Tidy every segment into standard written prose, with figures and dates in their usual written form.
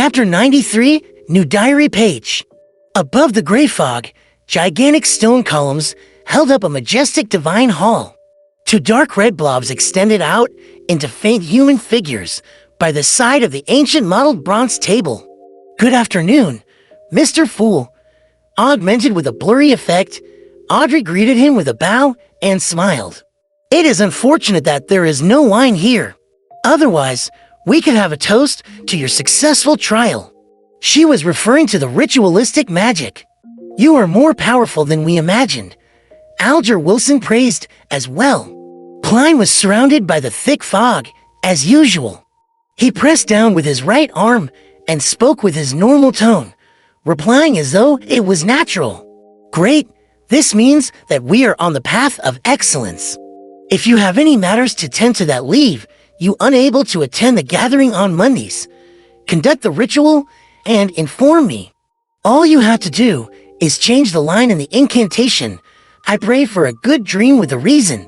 Chapter 93, New Diary Page. Above the gray fog, gigantic stone columns held up a majestic divine hall. Two dark red blobs extended out into faint human figures by the side of the ancient modeled bronze table. Good afternoon, Mr. Fool. Augmented with a blurry effect, Audrey greeted him with a bow and smiled. It is unfortunate that there is no wine here. Otherwise, we could have a toast to your successful trial. She was referring to the ritualistic magic. You are more powerful than we imagined. Alger Wilson praised as well. Klein was surrounded by the thick fog, as usual. He pressed down with his right arm and spoke with his normal tone, replying as though it was natural. Great, this means that we are on the path of excellence. If you have any matters to tend to that leave you unable to attend the gathering on Mondays, conduct the ritual and inform me. All you have to do is change the line in the incantation. I pray for a good dream with a reason.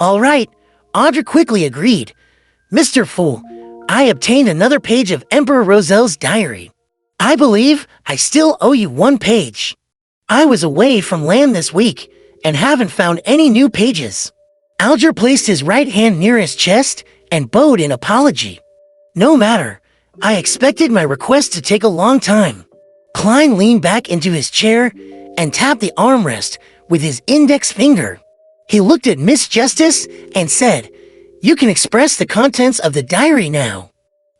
All right, Audrey quickly agreed. Mr. Fool, I obtained another page of Emperor Roselle's diary. I believe I still owe you one page. I was away from land this week and haven't found any new pages. Alger placed his right hand near his chest and bowed in apology. No matter, I expected my request to take a long time. Klein leaned back into his chair and tapped the armrest with his index finger. He looked at Miss Justice and said, "You can express the contents of the diary now."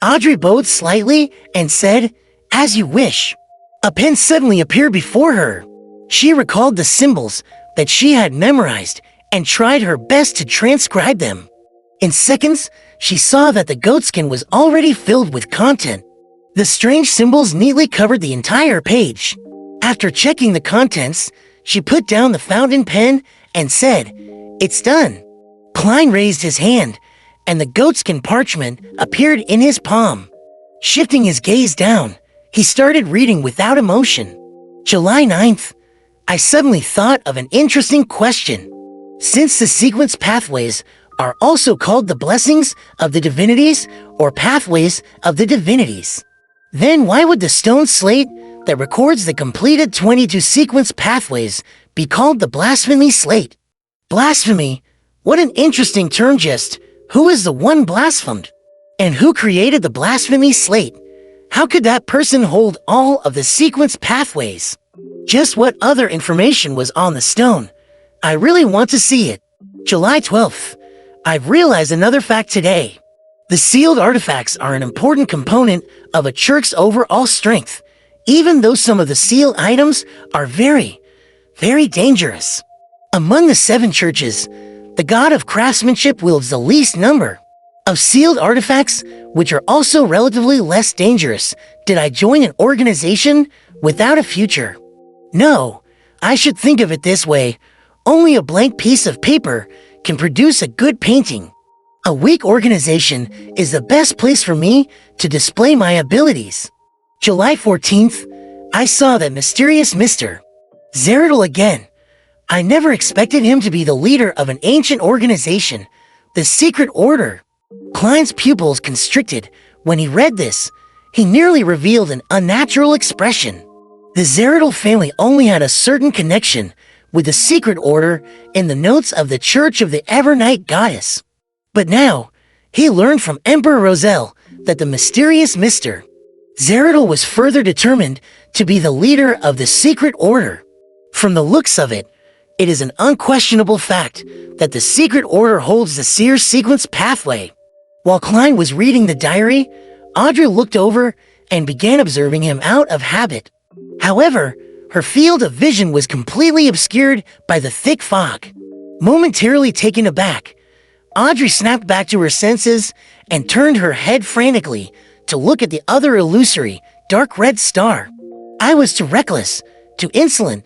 Audrey bowed slightly and said, "As you wish." A pen suddenly appeared before her. She recalled the symbols that she had memorized and tried her best to transcribe them. In seconds, she saw that the goatskin was already filled with content. The strange symbols neatly covered the entire page. After checking the contents, she put down the fountain pen and said, "It's done." Klein raised his hand, and the goatskin parchment appeared in his palm. Shifting his gaze down, he started reading without emotion. July 9th, I suddenly thought of an interesting question. Since the sequence pathways are also called the blessings of the divinities or pathways of the divinities, then why would the stone slate that records the completed 22 sequence pathways be called the blasphemy slate? Blasphemy? What an interesting term. Just who is the one blasphemed? And who created the blasphemy slate? How could that person hold all of the sequence pathways? Just what other information was on the stone? I really want to see it. July 12th. I've realized another fact today. The sealed artifacts are an important component of a church's overall strength, even though some of the sealed items are very, very dangerous. Among the 7 churches, the god of craftsmanship wields the least number of sealed artifacts, which are also relatively less dangerous. Did I join an organization without a future? No, I should think of it this way. Only a blank piece of paper can produce a good painting. A weak organization is the best place for me to display my abilities. July 14th, I saw that mysterious Mr. Zeridel again. I never expected him to be the leader of an ancient organization, the Secret Order. Klein's pupils constricted when he read this. He nearly revealed an unnatural expression. The Zeridel family only had a certain connection with the Secret Order in the notes of the Church of the Evernight Goddess. But now, he learned from Emperor Roselle that the mysterious Mr. Zeridel was further determined to be the leader of the Secret Order. From the looks of it, it is an unquestionable fact that the Secret Order holds the Seer Sequence pathway. While Klein was reading the diary, Audrey looked over and began observing him out of habit. However, her field of vision was completely obscured by the thick fog. Momentarily taken aback, Audrey snapped back to her senses and turned her head frantically to look at the other illusory, dark red star. I was too reckless, too insolent,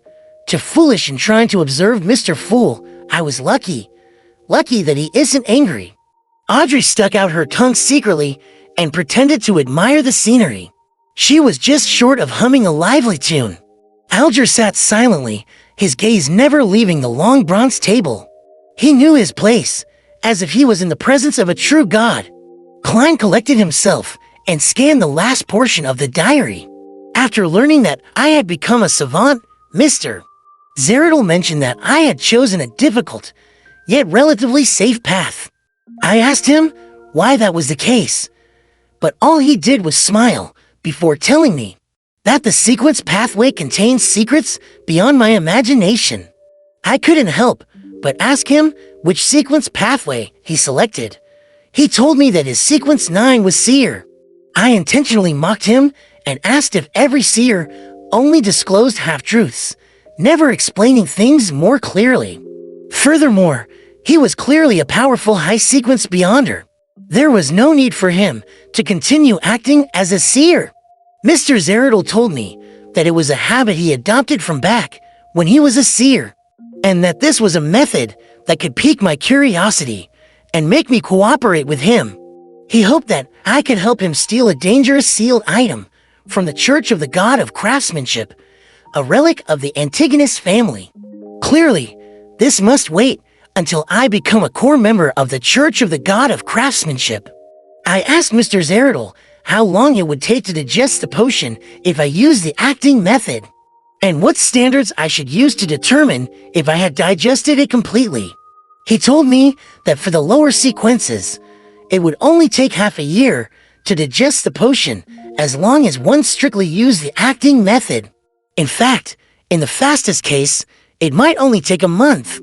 too foolish in trying to observe Mr. Fool. I was lucky that he isn't angry. Audrey stuck out her tongue secretly and pretended to admire the scenery. She was just short of humming a lively tune. Alger sat silently, his gaze never leaving the long bronze table. He knew his place, as if he was in the presence of a true god. Klein collected himself and scanned the last portion of the diary. After learning that I had become a savant, Mr. Zeridal mentioned that I had chosen a difficult, yet relatively safe path. I asked him why that was the case, but all he did was smile before telling me that the sequence pathway contains secrets beyond my imagination. I couldn't help but ask him which sequence pathway he selected. He told me that his sequence 9 was seer. I intentionally mocked him and asked if every seer only disclosed half-truths, never explaining things more clearly. Furthermore, he was clearly a powerful high-sequence beyonder. There was no need for him to continue acting as a seer. Mr. Zeridal told me that it was a habit he adopted from back when he was a seer, and that this was a method that could pique my curiosity and make me cooperate with him. He hoped that I could help him steal a dangerous sealed item from the Church of the God of Craftsmanship, a relic of the Antigonus family. Clearly, this must wait until I become a core member of the Church of the God of Craftsmanship. I asked Mr. Zeridal how long it would take to digest the potion if I used the acting method, and what standards I should use to determine if I had digested it completely. He told me that for the lower sequences, it would only take half a year to digest the potion as long as one strictly used the acting method. In fact, in the fastest case, it might only take a month.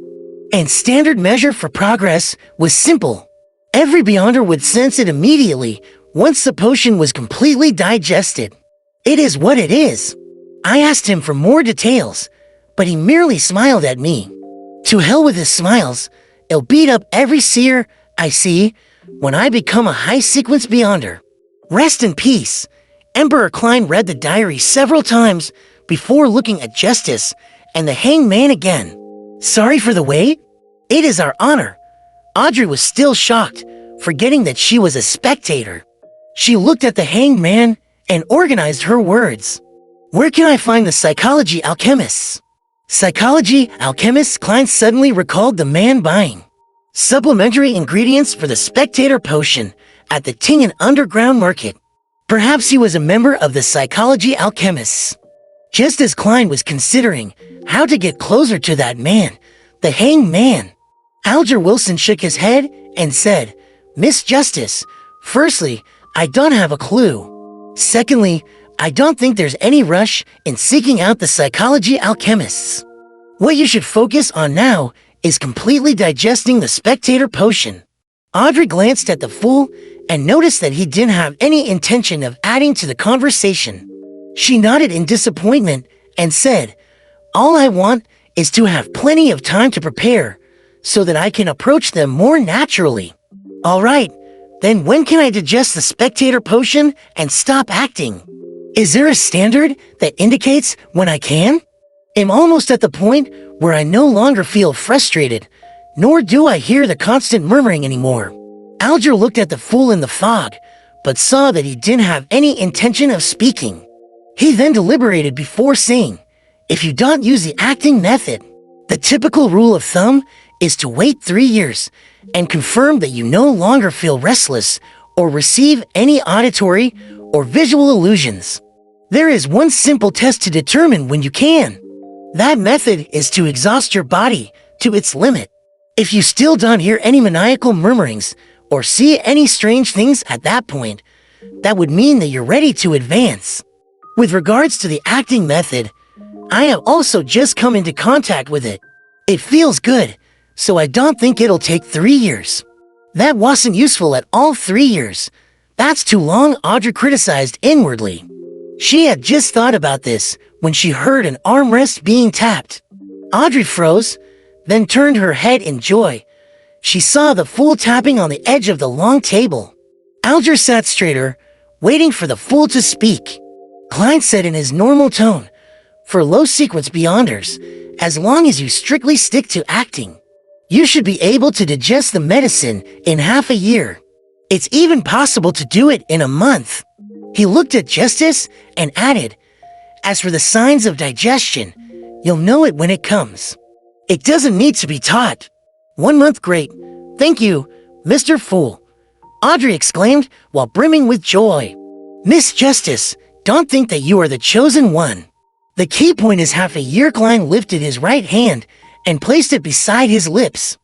And standard measure for progress was simple. Every Beyonder would sense it immediately once the potion was completely digested. It is what it is. I asked him for more details, but he merely smiled at me. To hell with his smiles, it'll beat up every seer I see when I become a high-sequence Beyonder. Rest in peace. Emperor Klein read the diary several times before looking at Justice and the Hanged Man again. Sorry for the wait? It is our honor. Audrey was still shocked, forgetting that she was a spectator. She looked at the Hanged Man and organized her words. Where can I find the psychology alchemists? Psychology alchemists? Klein suddenly recalled the man buying supplementary ingredients for the spectator potion at the Tingen underground market. Perhaps he was a member of the psychology alchemists. Just as Klein was considering how to get closer to that man, the Hanged Man, Alger Wilson shook his head and said, Miss Justice, firstly, I don't have a clue. Secondly, I don't think there's any rush in seeking out the psychology alchemists. What you should focus on now is completely digesting the spectator potion. Audrey glanced at the fool and noticed that he didn't have any intention of adding to the conversation. She nodded in disappointment and said, All I want is to have plenty of time to prepare so that I can approach them more naturally. All right, then when can I digest the spectator potion and stop acting? Is there a standard that indicates when I can? I'm almost at the point where I no longer feel frustrated, nor do I hear the constant murmuring anymore. Alger looked at the fool in the fog, but saw that he didn't have any intention of speaking. He then deliberated before saying, If you don't use the acting method, the typical rule of thumb is to wait 3 years and confirm that you no longer feel restless or receive any auditory or visual illusions. There is one simple test to determine when you can. That method is to exhaust your body to its limit. If you still don't hear any maniacal murmurings or see any strange things at that point, that would mean that you're ready to advance. With regards to the acting method, I have also just come into contact with it. It feels good, so I don't think it'll take 3 years. That wasn't useful at all 3 years. That's too long, Audrey criticized inwardly. She had just thought about this when she heard an armrest being tapped. Audrey froze, then turned her head in joy. She saw the fool tapping on the edge of the long table. Alger sat straighter, waiting for the fool to speak. Klein said in his normal tone, For low-sequence Beyonders, as long as you strictly stick to acting, you should be able to digest the medicine in half a year. It's even possible to do it in a month. He looked at Justice and added, As for the signs of digestion, you'll know it when it comes. It doesn't need to be taught. 1 month, great. Thank you, Mr. Fool, Audrey exclaimed while brimming with joy. Miss Justice, don't think that you are the chosen one. The key point is half a year. Klein lifted his right hand and placed it beside his lips.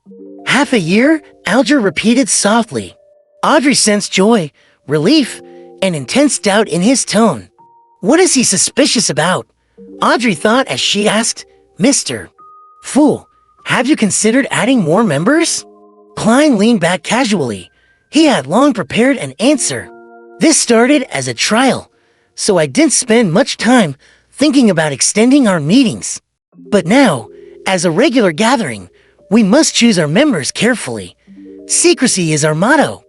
Half a year? Alger repeated softly. Audrey sensed joy, relief, and intense doubt in his tone. What is he suspicious about? Audrey thought as she asked, Mr. Fool, have you considered adding more members? Klein leaned back casually. He had long prepared an answer. This started as a trial, so I didn't spend much time thinking about extending our meetings. But now, as a regular gathering, we must choose our members carefully. Secrecy is our motto.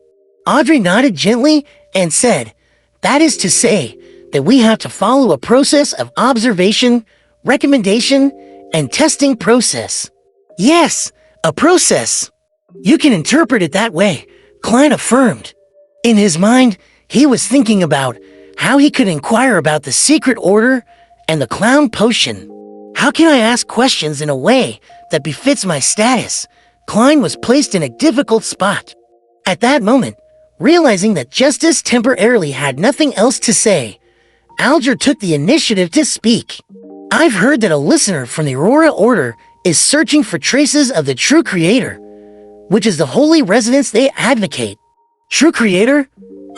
Audrey nodded gently and said, that is to say that we have to follow a process of observation, recommendation, and testing process. Yes, a process. You can interpret it that way, Klein affirmed. In his mind, he was thinking about how he could inquire about the secret order and the clown potion. How can I ask questions in a way that befits my status? Klein was placed in a difficult spot. At that moment, realizing that Justice temporarily had nothing else to say, Alger took the initiative to speak. I've heard that a listener from the Aurora Order is searching for traces of the true creator, which is the holy residence they advocate. True creator?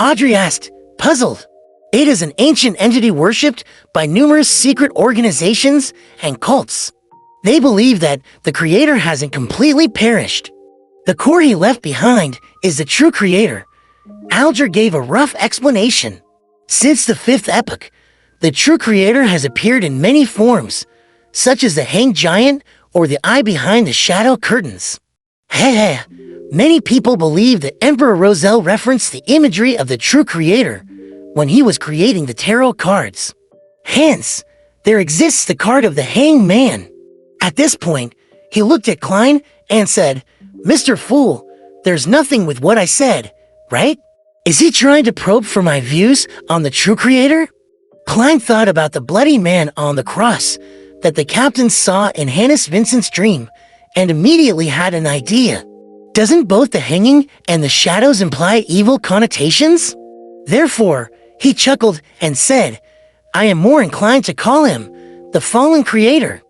Audrey asked, puzzled. It is an ancient entity worshipped by numerous secret organizations and cults. They believe that the creator hasn't completely perished. The core he left behind is the true creator. Alger gave a rough explanation. Since the fifth epoch, the true creator has appeared in many forms, such as the hanged giant or the eye behind the shadow curtains. Heh. Many people believe that Emperor Roselle referenced the imagery of the true creator when he was creating the tarot cards. Hence, there exists the card of the hanged man. At this point, he looked at Klein and said, Mr. Fool, there's nothing with what I said, right? Is he trying to probe for my views on the true creator? Klein thought about the bloody man on the cross that the captain saw in Hannes Vincent's dream and immediately had an idea. Doesn't both the hanging and the shadows imply evil connotations? Therefore, he chuckled and said, I am more inclined to call him the fallen creator.